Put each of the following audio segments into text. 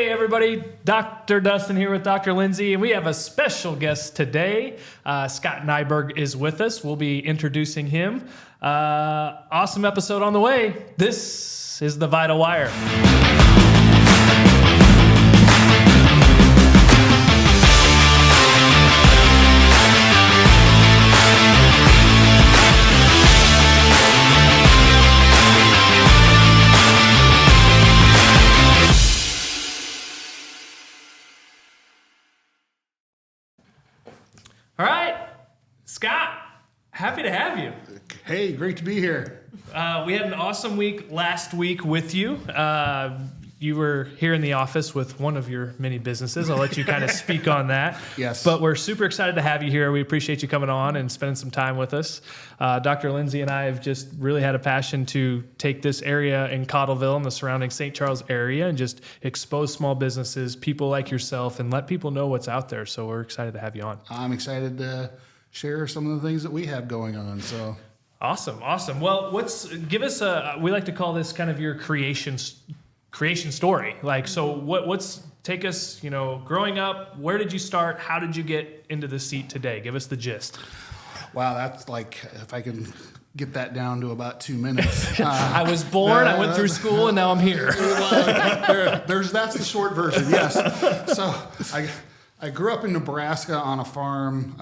Hey everybody, Dr. Dustin here with Dr. Lindsay, and we have a special guest today. Scott Nyberg is with us. We'll be introducing him. Awesome episode on the way. This is The Vital Wire. All right, Scott, happy to have you. Hey, great to be here. We had an awesome week last week with you. You were here in the office with one of your many businesses. I'll let you kind of speak on that. Yes. But we're super excited to have you here. We appreciate you coming on and spending some time with us. Dr. Lindsay and I have just really had a passion to take this area in Cottleville and the surrounding St. Charles area and just expose small businesses, people like yourself, and let people know what's out there. So we're excited to have you on. I'm excited to share some of the things that we have going on. So Awesome. Well, give us we like to call this kind of your creation story. Like, so what's take us, growing up, where did you start? How did you get into the seat today? Give us the gist. Wow, that's like, if I can get that down to about 2 minutes. I was born, I went through school, and now I'm here. That's the short version, yes. So I grew up in Nebraska on a farm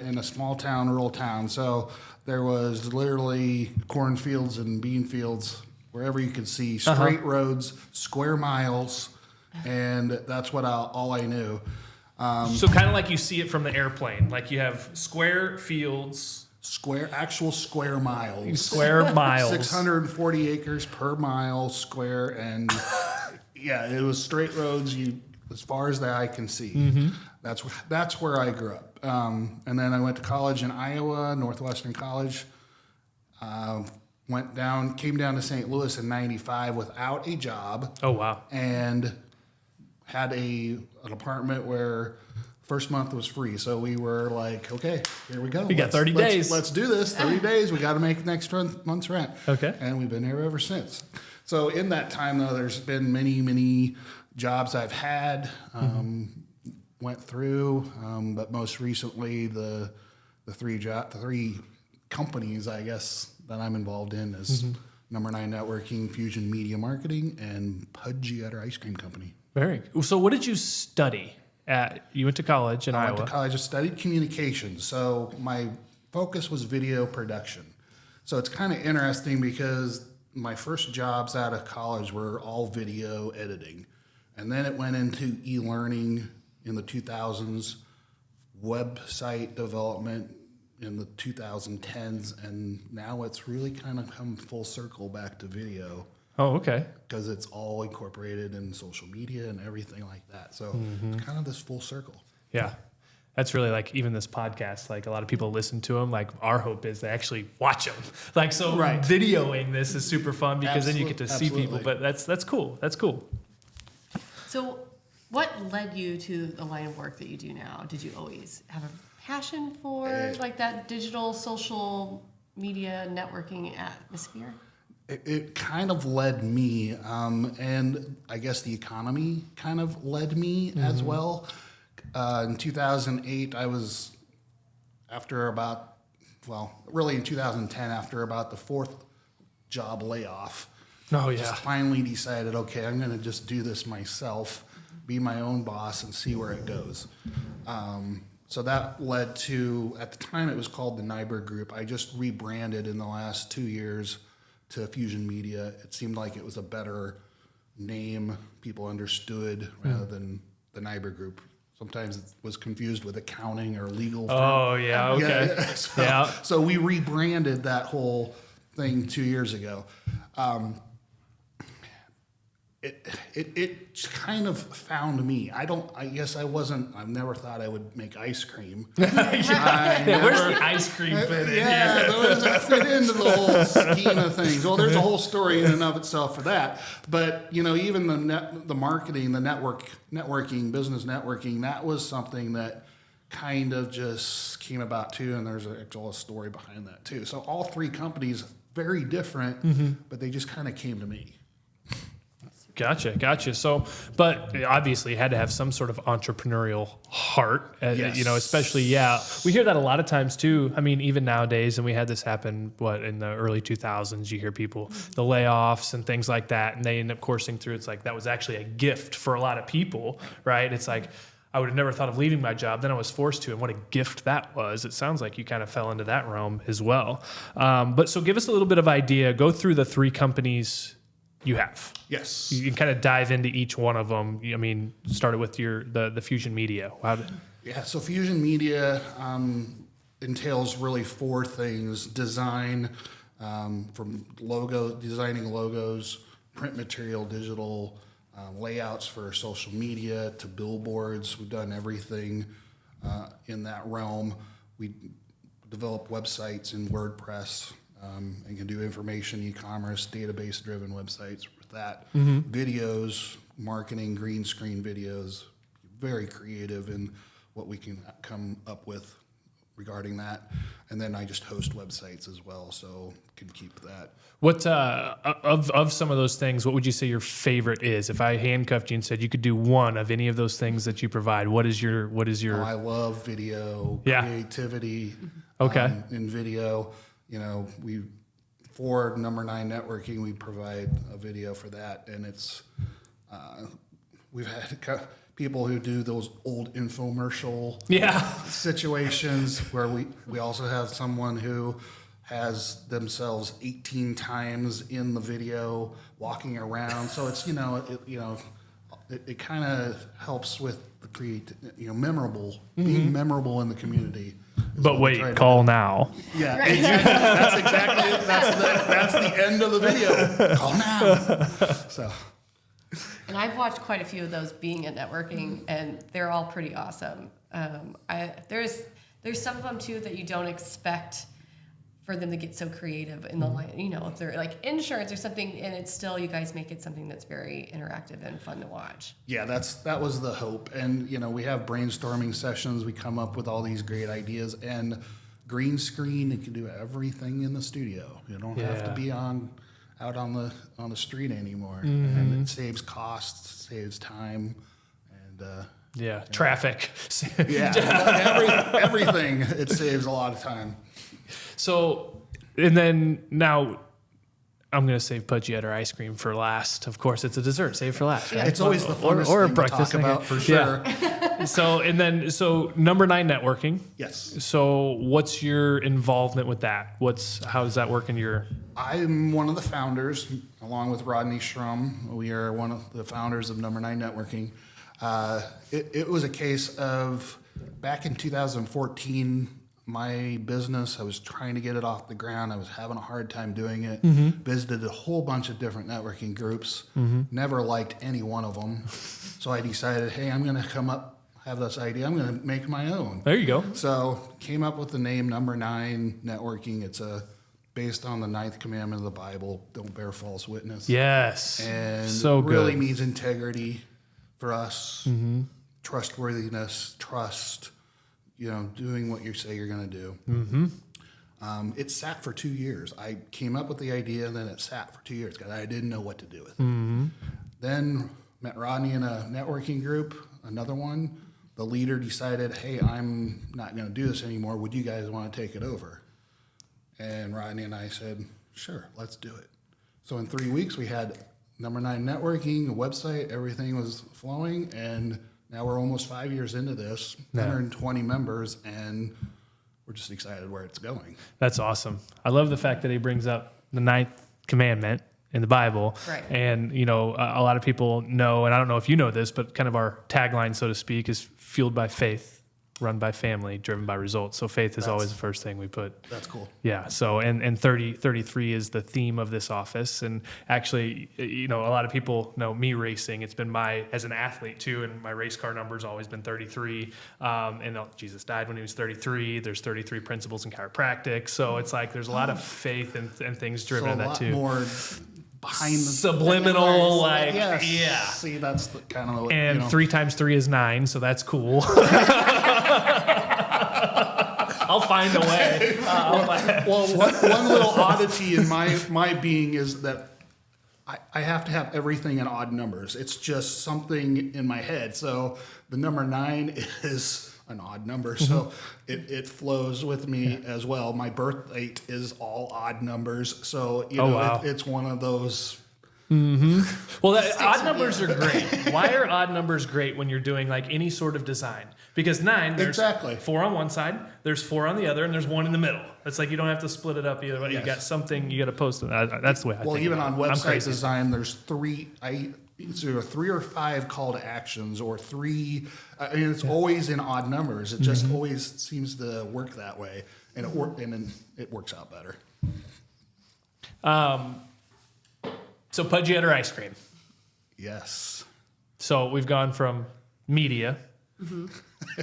in a small town, rural town. So there was literally cornfields and bean fields wherever you could see, straight roads, square miles, and that's what all I knew. So kind of like you see it from the airplane, like you have square fields. Actual square miles. Square miles. 640 acres per mile square, and yeah, it was straight roads as far as the eye can see. Mm-hmm. That's where I grew up. And then I went to college in Iowa, Northwestern College. Came down to St. Louis in '95 without a job. Oh, wow. And had an apartment where first month was free. So we were like, okay, here we go. You got 30 days. Let's do this. 30 days. We got to make next month's rent. Okay. And we've been here ever since. So in that time, though, there's been many, many jobs I've had, went through, but most recently the three companies, I guess, that I'm involved in is Number 9 Networking, Fusion Media Marketing, and Pudgy Utter Ice Cream Company. Very cool. So what did you study you went to college in Iowa? I went to college. I studied communications. So my focus was video production. So it's kind of interesting because my first jobs out of college were all video editing. And then it went into e-learning in the 2000s, website development in the 2010s, and now it's really kind of come full circle back to video. Oh, okay. Because it's all incorporated in social media and everything like that. So it's kind of this full circle. Yeah. That's really like even this podcast, like a lot of people listen to them. Like our hope is they actually watch them. Like, so right. Videoing this is super fun because then you get to see people, but that's cool. That's cool. So what led you to the line of work that you do now? Did you always have a passion for like that digital social media networking atmosphere? It kind of led me, and I guess the economy kind of led me as well. In 2008, I was in 2010, after about the fourth job layoff. Oh, yeah. Just finally decided, okay, I'm going to just do this myself, be my own boss, and see where it goes. So that led to, at the time it was called the Nyberg Group. I just rebranded in the last 2 years to Fusion Media. It seemed like it was a better name people understood rather than the Nyberg Group. Sometimes it was confused with accounting or legal. Oh, yeah, okay. So we rebranded that whole thing 2 years ago. It kind of found me. I guess I never thought I would make ice cream. Where's the ice cream fit in? Yeah, where does that fit into the whole scheme of things? Well, there's a whole story in and of itself for that. But, even the marketing, the networking, business networking, that was something that kind of just came about too, and there's actually a story behind that too. So all three companies, very different, but they just kind of came to me. Gotcha. So, but obviously you had to have some sort of entrepreneurial heart, Yes. especially, we hear that a lot of times too. I mean, even nowadays, and we had this happen, in the early 2000s, you hear people, the layoffs and things like that, and they end up coursing through. It's like, that was actually a gift for a lot of people, right? It's like, I would have never thought of leaving my job. Then I was forced to, and what a gift that was. It sounds like you kind of fell into that realm as well. But so give us a little bit of idea. Go through the 3 companies you have. Yes. You can kind of dive into each one of them. I mean, started with the Fusion Media. So Fusion Media entails really 4 things: design, from designing logos, print material, digital, layouts for social media, to billboards. We've done everything in that realm. We develop websites in WordPress, and can do information, e-commerce, database-driven websites with that. Videos, marketing, green screen videos, very creative in what we can come up with regarding that. And then I just host websites as well, so can keep that. What of some of those things, what would you say your favorite is? If I handcuffed you and said you could do one of any of those things that you provide, what is your? I love video, creativity. Okay. In video, for Number 9 Networking, we provide a video for that, and it's we've had people who do those old infomercial situations where we also have someone who has themselves 18 times in the video walking around. So it's, it kind of helps with the memorable, being memorable in the community. But wait, call now. Yeah, exactly. That's the end of the video. Call now. So. And I've watched quite a few of those being at networking, and they're all pretty awesome. There's some of them too that you don't expect for them to get so creative in the line. If they're like insurance or something, and it's still, you guys make it something that's very interactive and fun to watch. Yeah, that was the hope. And we have brainstorming sessions. We come up with all these great ideas, and green screen. You can do everything in the studio. You don't have to be out on the street anymore, and it saves costs, saves time, and traffic. Everything. It saves a lot of time. So, and then now, I'm going to save Pudgy Etter ice cream for last. Of course, it's a dessert. Save for last. Right? It's always the funnest or a thing breakfast to talk about for sure. Yeah. So Number 9 Networking. Yes. So what's your involvement with that? How does that work in your? I'm one of the founders, along with Rodney Schrum. We are one of the founders of Number 9 Networking. It was a case of back in 2014. My business, I was trying to get it off the ground. I was having a hard time doing it. Visited a whole bunch of different networking groups. Never liked any one of them. So I decided, hey, I'm going to have this idea. I'm going to make my own. There you go. So came up with the name Number 9 Networking. It's based on the 9th commandment of the Bible, don't bear false witness. Yes. And so it really good. means integrity for us, trustworthiness, trust. Doing what you say you're going to do. It sat for 2 years. I came up with the idea, and then it sat for 2 years because I didn't know what to do with it. Then met Rodney in a networking group, another one. The leader decided, hey, I'm not going to do this anymore. Would you guys want to take it over? And Rodney and I said, sure, let's do it. So in 3 weeks, we had Number 9 Networking, a website, everything was flowing, and now we're almost 5 years into this, 120 members, and we're just excited where it's going. That's awesome. I love the fact that he brings up the 9th commandment in the Bible. Right. And, a lot of people know, and I don't know if you know this, but kind of our tagline, so to speak, is fueled by faith, run by family, driven by results. So faith is always the first thing we put. That's cool. Yeah. So, and 33 is the theme of this office. And actually, a lot of people know me racing. It's been as an athlete too, and my race car number has always been 33. And Jesus died when he was 33. There's 33 principles in chiropractic. So it's like, there's a lot of faith and things driven in that too. More behind the subliminal, See, that's the kind of. And 3 times 3 is 9, so that's cool. I'll find a way. One little oddity in my being is that I have to have everything in odd numbers. It's just something in my head. So the number 9 is an odd number, so it flows with me as well. My birth date is all odd numbers, so wow. it's one of those. Well, odd numbers are great. Why are odd numbers great when you're doing like any sort of design? Because 9, there's Exactly. 4 on one side, there's 4 on the other, and there's 1 in the middle. It's like you don't have to split it up either way. Yes. You got something, you got to post it. That's the way I think. Well, even on I'm website crazy. design, there's 3. It's either 3 or 5 call to actions, or 3. I mean, it's always in odd numbers. It just always seems to work that way, and it works out better. So Pudgy Udder ice cream. Yes. So we've gone from media To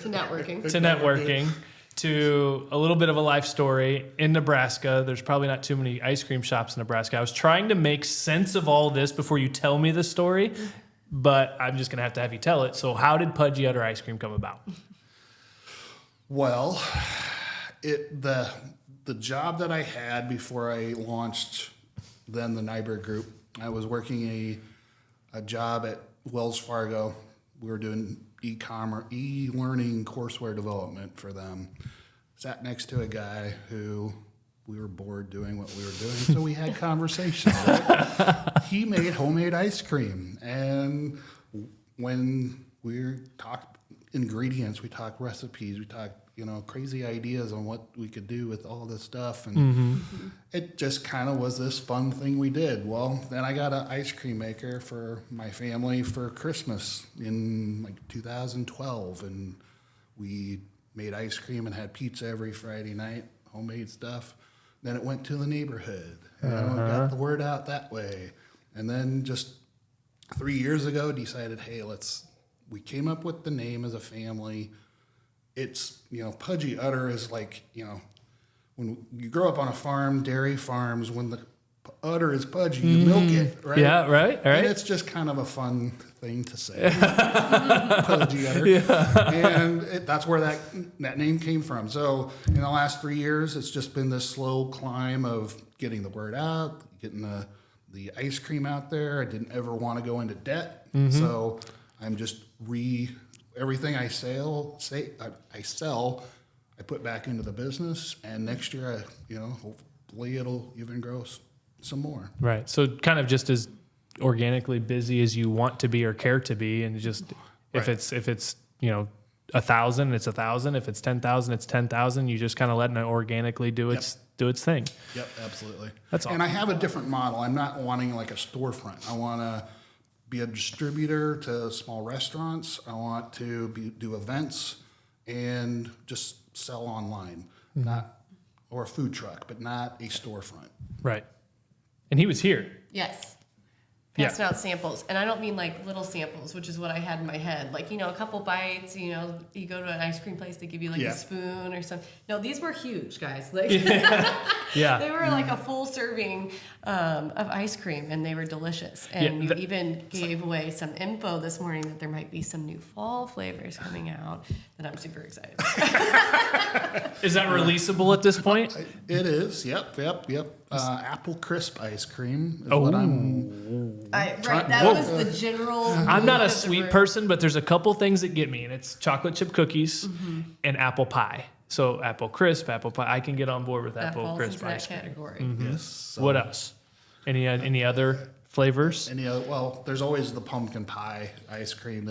networking. to networking to a little bit of a life story in Nebraska. There's probably not too many ice cream shops in Nebraska. I was trying to make sense of all this before you tell me the story, but I'm just going to have you tell it. So how did Pudgy Udder ice cream come about? Well, the job that I had before I launched then the Nyberg Group, I was working a job at Wells Fargo. We were doing e-commerce, e-learning courseware development for them. Sat next to a guy who we were bored doing what we were doing, so we had conversations. Right? He made homemade ice cream, and when we talked ingredients, we talked recipes, we talked crazy ideas on what we could do with all this stuff, and it just kind of was this fun thing we did. Well, then I got an ice cream maker for my family for Christmas in like 2012, and we made ice cream and had pizza every Friday night, homemade stuff. Then it went to the neighborhood, got the word out that way, and then just 3 years ago decided, hey, we came up with the name as a family. It's, Pudgy Udder is like, when you grow up on a farm, dairy farms, when the udder is pudgy, you milk it, right? Yeah, right. And it's just kind of a fun thing to say. Pudgy Udder. Yeah. And that's where that name came from. So in the last 3 years, it's just been this slow climb of getting the word out, getting the ice cream out there. I didn't ever want to go into debt. So I'm just everything I sell, I put back into the business, and next year, hopefully it'll even grow some more. Right. So kind of just as organically busy as you want to be or care to be, and just if it's 1,000, it's 1,000. If it's 10,000, it's 10,000. You just kind of letting it organically do its thing. Yep, absolutely. That's all. And I have a different model. I'm not wanting like a storefront. I want to be a distributor to small restaurants. I want to do events and just sell online, or a food truck, but not a storefront. Right. And he was here. Yes. Yeah. Passing out samples. And I don't mean like little samples, which is what I had in my head. Like, a couple bites, you go to an ice cream place, they give you like a spoon or something. No, these were huge, guys. Like, Yeah. they were like a full serving of ice cream, and they were delicious. And you even gave away some info this morning that there might be some new fall flavors coming out that I'm super excited about. Is that releasable at this point? It is. Yep. Apple crisp ice cream is what I'm. That was the general. I'm not a of the sweet room. person, but there's a couple things that get me, and it's chocolate chip cookies and apple pie. So apple crisp, apple pie. I can get on board with That apple falls crisp into that ice cream. category. Yes. So What else? Any other flavors? well, there's always the pumpkin pie ice cream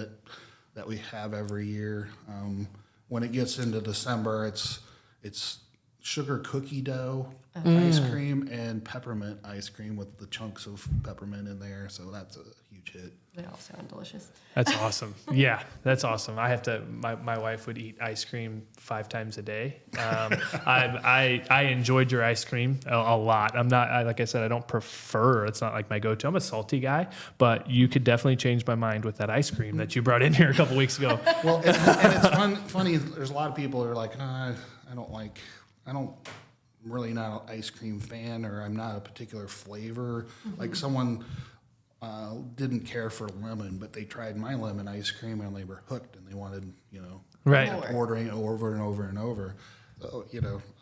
that we have every year. When it gets into December, it's sugar cookie dough ice cream and peppermint ice cream with the chunks of peppermint in there. So that's a huge hit. They all sound delicious. That's awesome. Yeah, that's awesome. I have to. My wife would eat ice cream 5 times a day. I enjoyed your ice cream a lot. I'm not like I said. I don't prefer. It's not like my go-to. I'm a salty guy, but you could definitely change my mind with that ice cream that you brought in here a couple weeks ago. Well, and it's funny. There's a lot of people who are like, I'm really not an ice cream fan, or I'm not a particular flavor. Like someone didn't care for lemon, but they tried my lemon ice cream and they were hooked, and they wanted, Right. kept ordering it over and over and over. So,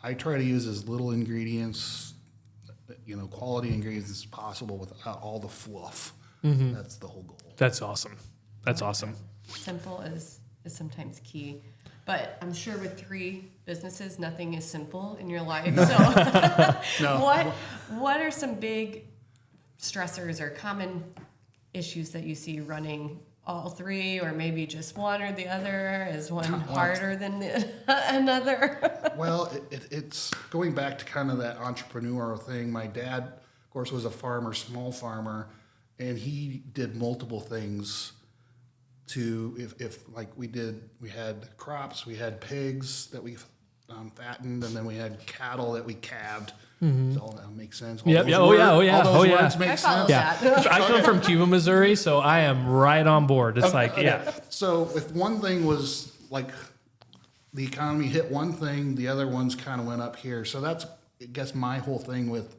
I try to use as little ingredients quality ingredients as possible without all the fluff. That's the whole goal. That's awesome. That's awesome. Simple is sometimes key. But I'm sure with 3 businesses, nothing is simple in your life. So No. what are some big stressors or common issues that you see running all 3, or maybe just one or the other? Is one harder than another? Well, it's going back to kind of that entrepreneur thing. My dad, of course, was a farmer, small farmer, and he did multiple things to, if like we had crops, we had pigs that we fattened, and then we had cattle that we calved. Does all that make sense? Yep. Yeah. Oh yeah. All those words make I follow sense. that. I come from Cuba, Missouri, so I am right on board. It's Okay. So if one thing was like the economy hit one thing, the other ones kind of went up here. So that's, I guess, my whole thing with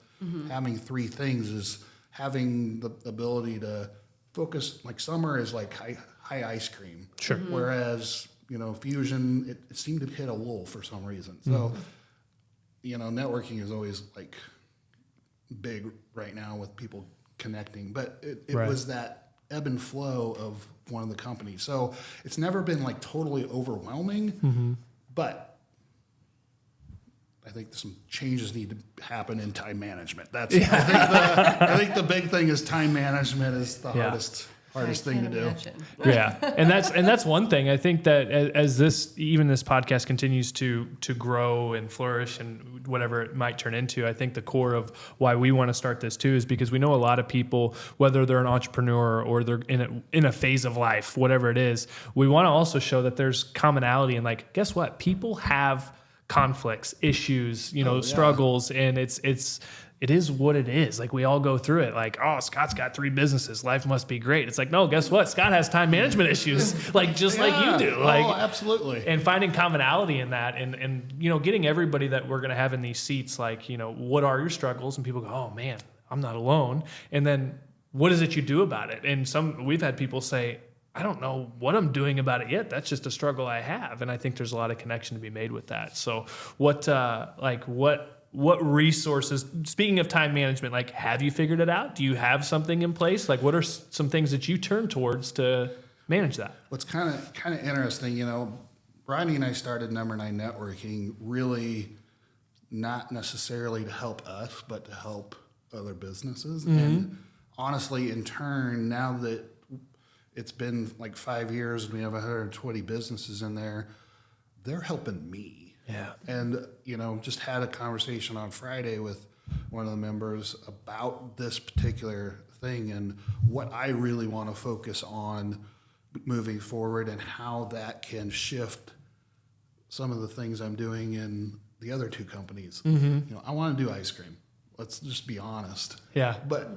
having 3 things is having the ability to focus. Like summer is like high ice cream. Sure. Whereas, Fusion, it seemed to hit a lull for some reason. So, networking is always like big right now with people connecting, but it Right. was that ebb and flow of one of the companies. So it's never been like totally overwhelming, but I think some changes need to happen in time management. That's I think the big thing is time management is the hardest thing to do. Imagine. Yeah, and that's one thing. I think that as this podcast continues to grow and flourish and whatever it might turn into, I think the core of why we want to start this too is because we know a lot of people, whether they're an entrepreneur or they're in a phase of life, whatever it is, we want to also show that there's commonality and like, guess what? People have conflicts, issues, struggles, and it is what it is. Like we all go through it. Like, oh, Scott's got 3 businesses. Life must be great. It's like, no, guess what? Scott has time management issues, like just like you do. Like, absolutely. and finding commonality in that, and getting everybody that we're gonna have in these seats, like, what are your struggles? And people go, oh man, I'm not alone. And then what is it you do about it? And we've had people say, I don't know what I'm doing about it yet. That's just a struggle I have. And I think there's a lot of connection to be made with that. So what resources, speaking of time management, like, have you figured it out? Do you have something in place? Like, what are some things that you turn towards to manage that? What's kind of interesting, Rodney and I started Number 9 Networking really not necessarily to help us, but to help other businesses. And honestly, in turn, now that it's been like 5 years and we have 120 businesses in there, they're helping me. Yeah. And, just had a conversation on Friday with one of the members about this particular thing and what I really want to focus on moving forward and how that can shift some of the things I'm doing in the other 2 companies. I want to do ice cream. Let's just be honest. Yeah. But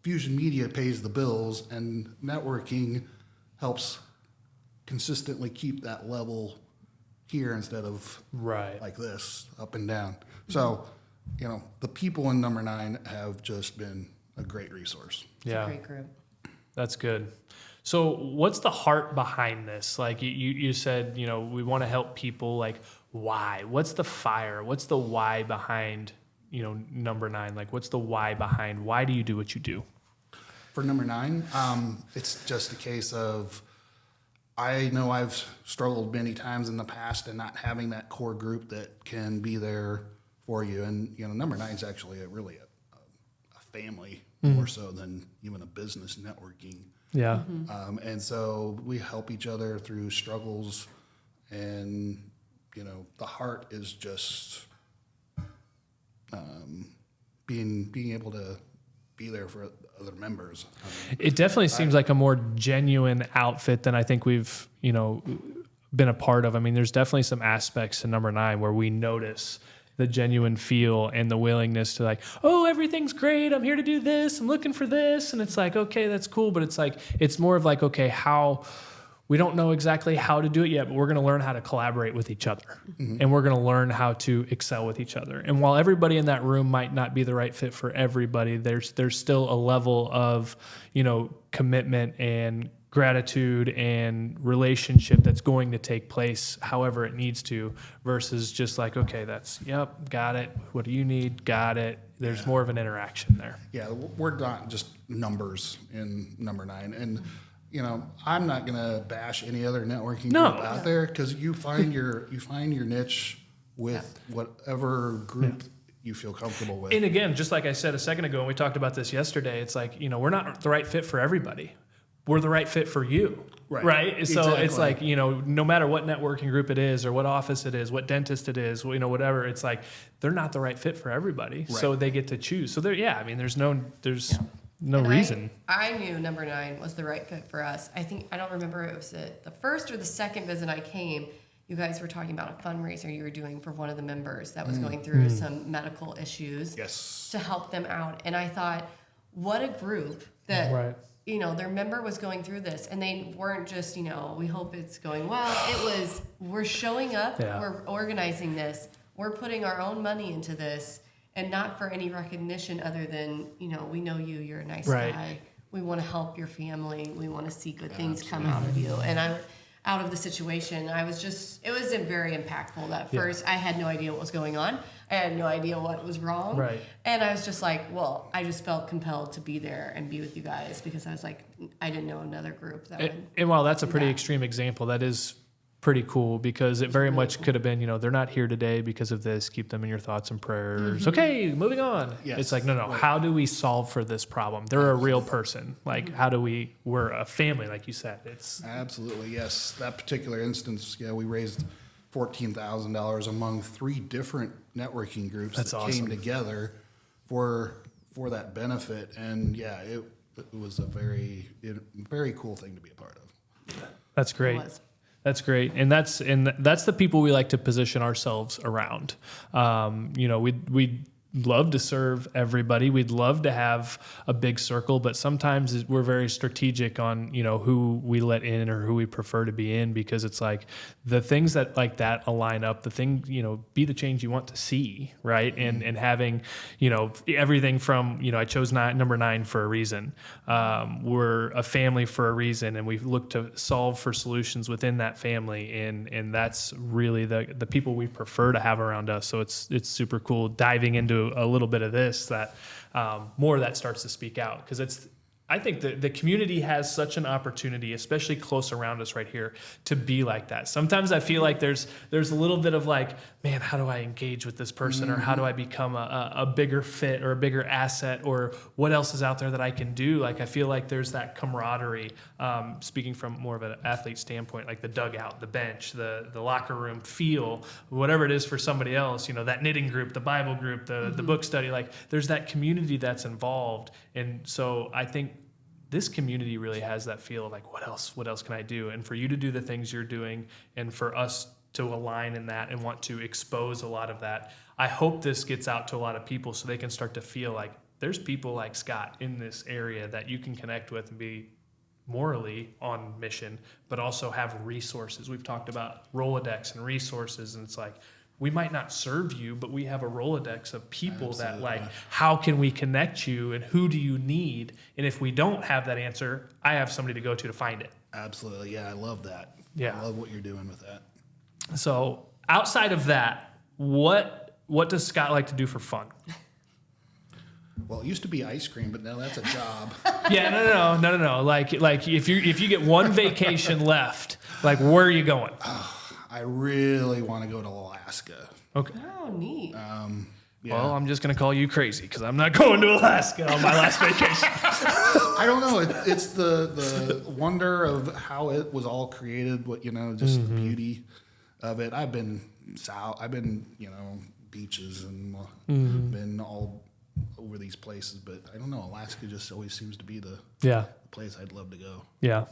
Fusion Media pays the bills and networking helps consistently keep that level here instead of Right. like this, up and down. So, the people in Number 9 have just been a great resource. Yeah. Great group. That's good. So what's the heart behind this? Like you said, we want to help people. Like, why? What's the fire? What's the why behind, Number 9? Like, what's the why behind why do you do what you do? For Number 9, it's just a case of, I know I've struggled many times in the past and not having that core group that can be there for you. And, Number 9 is actually a family more so than even a business networking. Yeah. And so we help each other through struggles, and the heart is just being able to be there for other members. It definitely seems like a more genuine outfit than I think we've been a part of. I mean, there's definitely some aspects to Number 9 where we notice the genuine feel and the willingness to like, oh, everything's great. I'm here to do this. I'm looking for this. And it's like, okay, that's cool. But it's like, it's more of like, okay, how we don't know exactly how to do it yet, but we're going to learn how to collaborate with each other. And we're going to learn how to excel with each other. And while everybody in that room might not be the right fit for everybody, there's still a level of, commitment and gratitude and relationship that's going to take place however it needs to, versus just like, okay, that's, yep, got it. What do you need? Got it. There's more of an interaction there. Yeah, we're not just numbers in number 9. And, you know, I'm not going to bash any other networking group out there, because you find your niche with whatever group you feel comfortable with. And again, just like I said a second ago, and we talked about this yesterday, it's like, you know, we're not the right fit for everybody. We're the right fit for you. Right. So it's like, you know, no matter what networking group it is, or what office it is, what dentist it is, you know, whatever, it's like, they're not the right fit for everybody. Right. So they get to choose. So I mean, there's no reason. I knew number 9 was the right fit for us. I don't remember if it was the first or the second visit I came. You guys were talking about a fundraiser you were doing for one of the members that was going through some medical issues to help them out. And I thought, what a group that, you know, their member was going through this, and they weren't just, you know, we hope it's going well. It was, we're showing up, we're organizing this, we're putting our own money into this, and not for any recognition other than, you know, we know you, you're a nice guy. We want to help your family. We want to see good things come out of you. And out of the situation, it was very impactful. That first, I had no idea what was going on. I had no idea what was wrong. Right. And I was just like, well, I just felt compelled to be there and be with you guys, because I was like, I didn't know another group that would. And while that's a pretty extreme example, that is pretty cool, because it very much could have been, you know, they're not here today because of this. Keep them in your thoughts and prayers. Okay, moving on. Yes. It's like, no. Right. How do we solve for this problem? They're a real person. Like, how do we're a family, like you said. It's absolutely, yes. That particular instance, we raised $14,000 among 3 different networking groups that came together for that benefit. And it was a very cool thing to be a part of. That's great. That's great, and that's the people we like to position ourselves around. You know, we love to serve everybody. We'd love to have a big circle, but sometimes we're very strategic on, you know, who we let in or who we prefer to be in, because it's like the things that like that align up, the thing, you know, be the change you want to see, right? And having, you know, everything from, you know, I chose number 9 for a reason. We're a family for a reason, and we look to solve for solutions within that family, and that's really the people we prefer to have around us. So it's super cool diving into a little bit of this, that more of that starts to speak out, because I think the community has such an opportunity, especially close around us right here, to be like that. Sometimes I feel like there's a little bit of like, man, how do I engage with this person, or how do I become a bigger fit or a bigger asset, or what else is out there that I can do? Like, I feel like there's that camaraderie, speaking from more of an athlete standpoint, like the dugout, the bench, the locker room feel, whatever it is for somebody else, you know, that knitting group, the Bible group, the book study, like there's that community that's involved. And so I think this community really has that feel of like, what else can I do? And for you to do the things you're doing, and for us to align in that and want to expose a lot of that, I hope this gets out to a lot of people, so they can start to feel like there's people like Scott in this area that you can connect with and be morally on mission, but also have resources. We've talked about Rolodex and resources, and it's like, we might not serve you, but we have a Rolodex of people that like, how can we connect you, and who do you need? And if we don't have that answer, I have somebody to go to find it. Absolutely. Yeah, I love that. Yeah. I love what you're doing with that. So outside of that, what does Scott like to do for fun? Well, it used to be ice cream, but now that's a job. Yeah, no. Like if you get one vacation left, like, where are you going? I really want to go to Alaska. Okay. Oh, neat. Well, I'm just going to call you crazy, because I'm not going to Alaska on my last vacation. I don't know. It's the wonder of how it was all created. What, you know, just the beauty of it. I've been you know, beaches and been all over these places, but I don't know. Alaska just always seems to be the place I'd love to go. Yeah.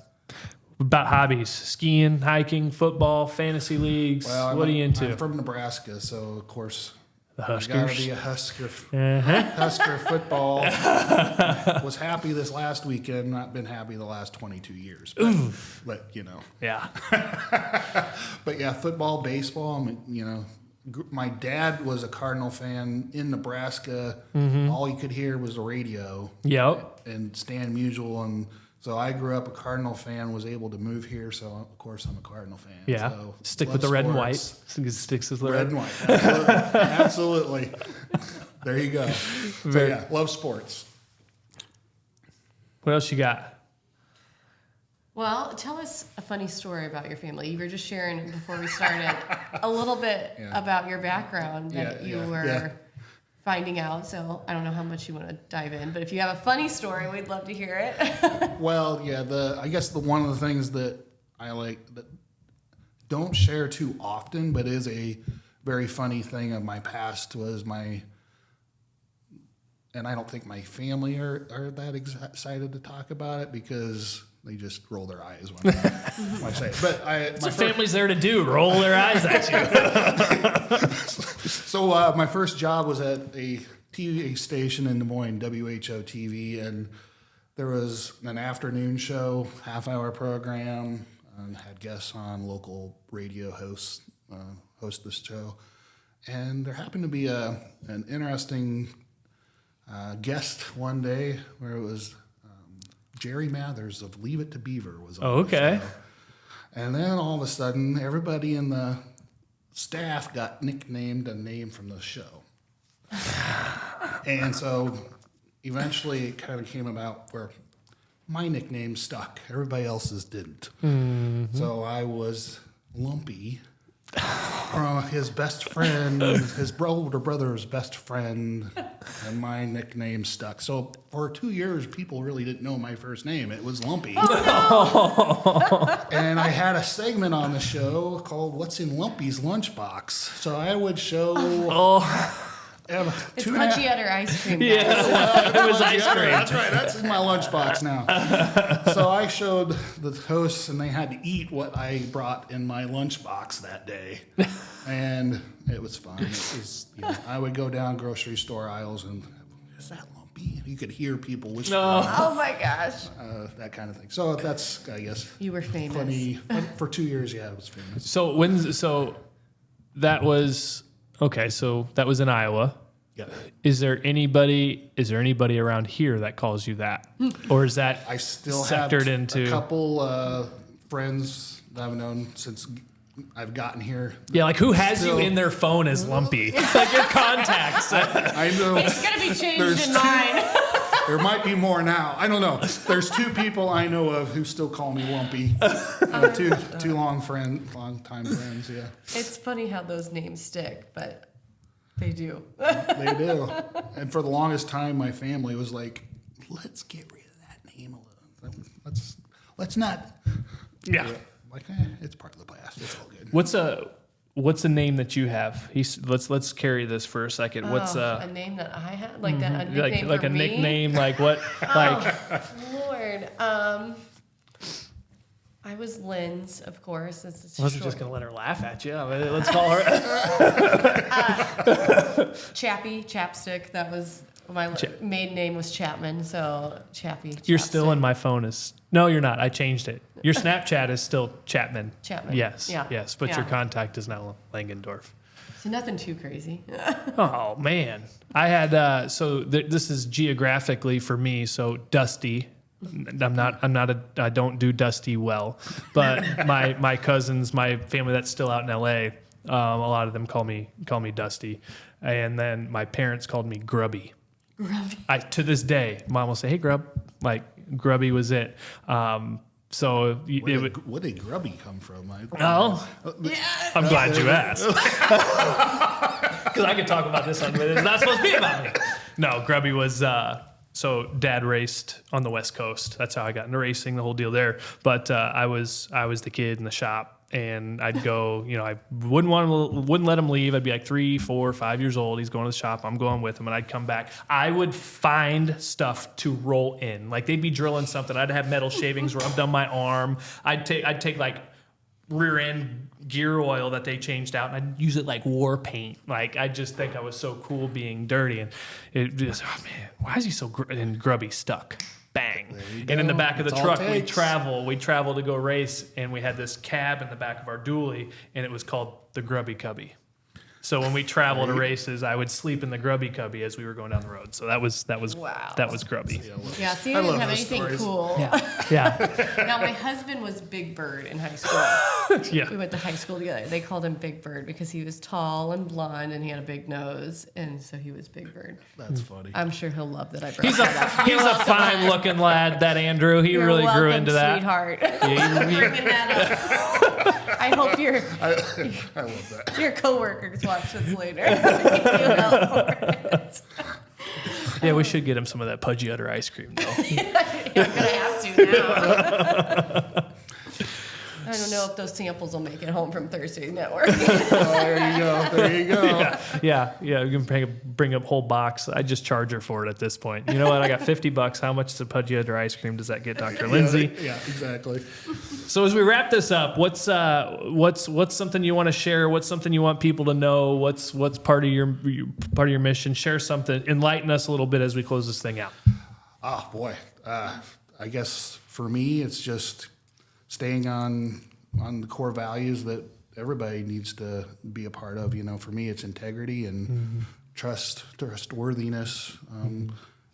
About hobbies: skiing, hiking, football, fantasy leagues. Well, what are you into? I'm from Nebraska, so of course the Huskers. Got to be a Husker. Husker football. Was happy this last weekend. Not been happy the last 22 years. But you know. Yeah. But yeah, football, baseball. You know, my dad was a Cardinal fan in Nebraska. All you could hear was the radio. Yep. And Stan Musial and So I grew up a Cardinal fan, was able to move here, so of course I'm a Cardinal fan. Yeah. So Stick love with the red and white. sports. Sticks with the Red and white. Absolutely. Absolutely. There you go. So Very- yeah, love sports. What else you got? Well, tell us a funny story about your family. You were just sharing before we started a little bit about your background that you were finding out. So I don't know how much you want to dive in, but if you have a funny story, we'd love to hear it. Well, yeah, I guess one of the things that I like that don't share too often, but is a very funny thing of my past was and I don't think my family are that excited to talk about it because they just roll their eyes when I say it. But That's what family's there to do, roll their eyes at you. So my first job was at a TV station in Des Moines, WHO TV, and there was an afternoon show, half-hour program, had guests on, local radio hosts host this show. And there happened to be an interesting guest one day where it was Jerry Mathers of Leave It to Beaver was on the show. And then all of a sudden, everybody in the staff got nicknamed a name from the show. And so eventually it kind of came about where my nickname stuck. Everybody else's didn't. Mm-hmm. So I was Lumpy from his best friend, his older brother's best friend, and my nickname stuck. So for 2 years, people really didn't know my first name. It was Lumpy. Oh, no. And I had a segment on the show called What's in Lumpy's Lunchbox. So I would show... It's Crunchy Udder ice cream. Guys. Yeah, it was ice cream. That's right. That's in my lunchbox now. So I showed the hosts, and they had to eat what I brought in my lunchbox that day, and it was fun. It was, I would go down grocery store aisles, and is that Lumpy? You could hear people whispering. No. Oh my gosh. That kind of thing. So that's, I guess, You were famous. funny. For 2 years, yeah, it was famous. So that was okay. So that was in Iowa. Yeah. Is there anybody around here that calls you that, or is that I still sectored have into a couple friends that I've known since I've gotten here. Yeah, like who has Still- you in their phone as Lumpy? Like your contacts. I know. It's going to be changed There's in two- mine. There might be more now. I don't know. There's two people I know of who still call me Lumpy. Two long time friends. Yeah, It's funny how those names stick, but they do. they do. And for the longest time, my family was like, "Let's get rid of that name a little. Let's not." Yeah. Like, it's part of the past. It's all good. What's a name that you have? Let's carry this for a second. What's a name that I had? Like that, a nickname like for a me? nickname? Like what? Like Lord. I was Lynn's, of course. It's I wasn't just gonna let her laugh at you. I mean, let's call her Chappy, Chapstick. That was my maiden name was Chapman, so Chappy. You're still in my phone as no, you're not. I changed it. Your Snapchat is still Chapman. Chapman. Yes. Yeah. Yes, but Yeah. your contact is now Langendorf. So nothing too crazy. Oh man, I had this is geographically for me. So Dusty. I don't do Dusty well, but my cousins, my family that's still out in LA, a lot of them call me Dusty, and then my parents called me Grubby. Grubby. To this day, Mom will say, "Hey, Grub," like Grubby was it. So Where did Grubby come from? I'm glad you asked. Because I could talk about this on, but it's not supposed to be about me. No, Grubby was, so Dad raced on the West Coast. That's how I got into racing, the whole deal there. But I was the kid in the shop, and I'd go, I wouldn't let him leave. I'd be like 3, 4, 5 years old. He's going to the shop. I'm going with him, and I'd come back. I would find stuff to roll in. Like they'd be drilling something. I'd have metal shavings rubbed on my arm. I'd take like rear end gear oil that they changed out, and I'd use it like war paint. Like I just think I was so cool being dirty, and it just, oh man, why is he so and Grubby stuck? Bang. And in the back of the That's all it truck, we'd takes. travel to go race, and we had this cab in the back of our dually, and it was called the Grubby Cubby. So when we travel to races, I would sleep in the grubby cubby as we were going down the road. So that was Wow. that was grubby. Yeah, see, I I didn't love have those anything stories. cool. Yeah. Now, my husband was Big Bird in high school. Yeah. We went to high school together. They called him Big Bird because he was tall and blonde and he had a big nose, and so he was Big Bird. That's funny. I'm sure he'll love that I brought He's that up. he's a fine looking lad, that Andrew. He You're really welcome, grew into that. sweetheart. Yeah, you- Bringing that up. I hope I love that. your coworkers watch this later. Give you hell for it. yeah, we should get him some of that pudgy udder ice cream though. I'm gonna have to now. I don't know if those samples will make it home from Thursday Network. There you go. There you go. Yeah, you can bring up whole box. I just charge her for it at this point. You know what? I got $50. How much the pudgy udder ice cream does that get, Dr. Lindsay? Yeah, exactly. So as we wrap this up, what's something you want to share? What's something you want people to know? What's part of your mission? Share something. Enlighten us a little bit as we close this thing out. Oh boy. I guess for me, it's just staying on the core values that everybody needs to be a part of. You know, for me, it's integrity and trustworthiness,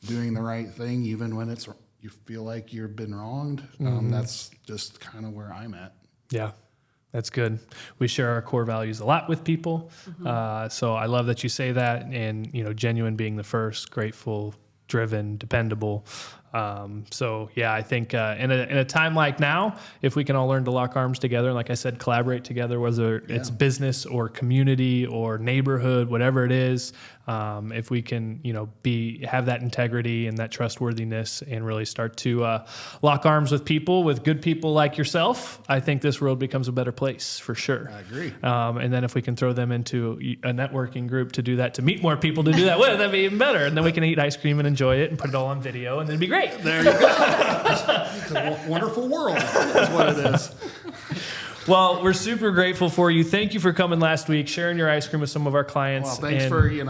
doing the right thing even when you feel like you've been wronged. That's just kind of where I'm at. Yeah, that's good. We share our core values a lot with people. So I love that you say that, and genuine being the first, grateful, driven, dependable. So yeah, I think in a time like now, if we can all learn to lock arms together, and like I said, collaborate together, whether it's business or community or neighborhood, whatever it is, if we can, have that integrity and that trustworthiness and really start to lock arms with good people like yourself, I think this world becomes a better place for sure. I agree. And then if we can throw them into a networking group to do that, to meet more people to do that with, that'd be even better. And then we can eat ice cream and enjoy it and put it all on video, and it'd be great. There you go. It's a wonderful world is what it is. Well, we're super grateful for you. Thank you for coming last week, sharing your ice cream with some of our clients. Well, thanks for, you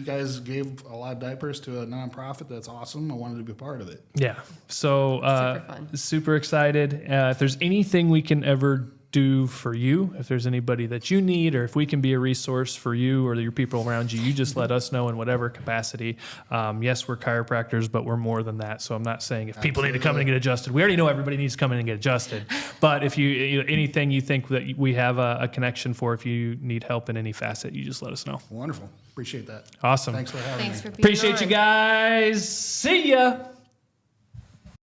guys gave a lot of diapers to a nonprofit. That's awesome. I wanted to be a part of it. Yeah. So Super fun. super excited. If there's anything we can ever do for you, if there's anybody that you need, or if we can be a resource for you or your people around you, you just let us know in whatever capacity. Yes, we're chiropractors, but we're more than that. So I'm not saying if people need to come in and get adjusted. We already know everybody needs to come in and get adjusted. But if anything you think that we have a connection for, if you need help in any facet, you just let us know. Wonderful. Appreciate that. Awesome. Thanks for having me. Thanks for being Appreciate on. you guys. See ya.